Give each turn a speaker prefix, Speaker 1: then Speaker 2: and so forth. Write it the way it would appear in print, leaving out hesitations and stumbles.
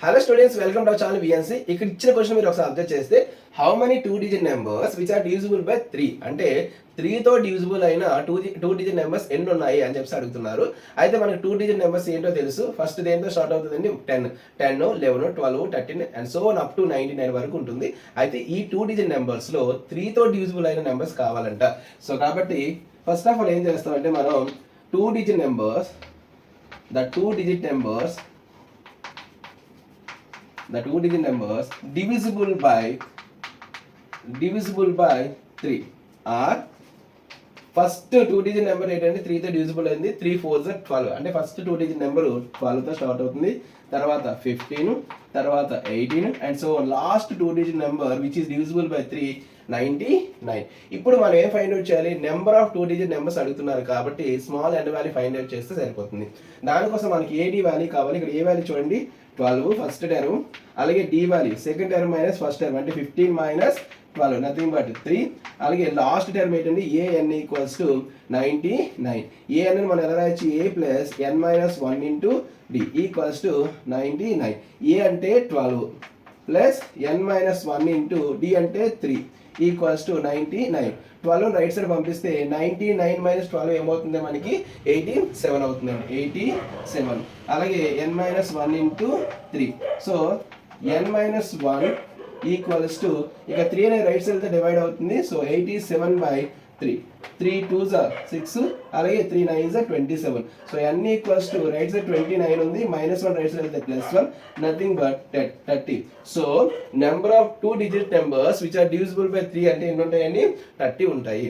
Speaker 1: Hello students, welcome to our channel V N C. ఇక్కడ ఇచ్చిన question మీరు ఒకసారి అబ్జర్వ్ చేస్తే, how many 2 digit numbers which are divisible by 3 అంటే 3 తో డివిజిబుల్ అయిన 2 digit నెంబర్స్ ఎన్ని ఉన్నాయి అని చెప్పి అడుగుతున్నారు. అయితే మనకి 2 digit నెంబర్స్ ఏంటో తెలుసు. ఫస్ట్ దేంతో స్టార్ట్ అవుతుందండి? 10, 11, 12, 13 and so on up to 99 వరకు ఉంటుంది. అయితే ఈ 2 digit నెంబర్స్ లో 3 తో డివిజిబుల్ అయిన నెంబర్స్ కావాలంట. సో కాబట్టి ఫస్ట్ ఆఫ్ ఆల్ ఏం చేస్తామంటే మనం 2 digit numbers, the 2 digit numbers divisible by 3 or first 2 digit number ఏంటంటే 3 తో డివిజిబుల్ అయింది. 3 4s 12 అంటే ఫస్ట్ 2 digit నెంబర్ 12 తో స్టార్ట్ అవుతుంది, తర్వాత 15, తర్వాత 18 and so last 2 digit number which is divisible by 3 99. ఇప్పుడు మనం ఏం ఫైండ్ అవుట్ చేయాలి? నెంబర్ ఆఫ్ 2 digit నెంబర్స్ అడుగుతున్నారు కాబట్టి small end value find out చేస్తే సరిపోతుంది. దానికోసం మనకి ఏడి వాల్యూ కావాలి. ఇక్కడ ఏ వాల్యూ చూడండి, 12 ఫస్ట్ టర్మ్, అలాగే d value second term minus first term అంటే 15 మైనస్ 12 నథింగ్ బట్ 3. అలాగే లాస్ట్ టర్మ్ ఏంటంటే ఏఎన్ ఈక్వల్స్ టు 99. ఏఎన్ మనం ఎలా రాయొచ్చు? A plus n minus 1 into d equals to 99. A అంటే 12 plus n minus 1 into d అంటే 3 equals to 99. 12 right side పంపిస్తే 99 minus 12 ఏమవుతుంది? మనకి 87 అవుతుందండి. 87. అలాగే n minus 1 into 3. So n minus 1 equals to ఇక 3 అనే రైట్ సైడ్ అయితే డివైడ్ అవుతుంది. So 87 by 3. 3 2s are 6, అలాగే 3 9s are 27. So n equals to right side 29 ఉంది, మైనస్ 1 రైట్ సైడ్ అయితే plus 1 nothing but 30. So number of 2 digit numbers which are divisible by 3 అంటే ఎన్ని ఉంటాయండి? 30 ఉంటాయి.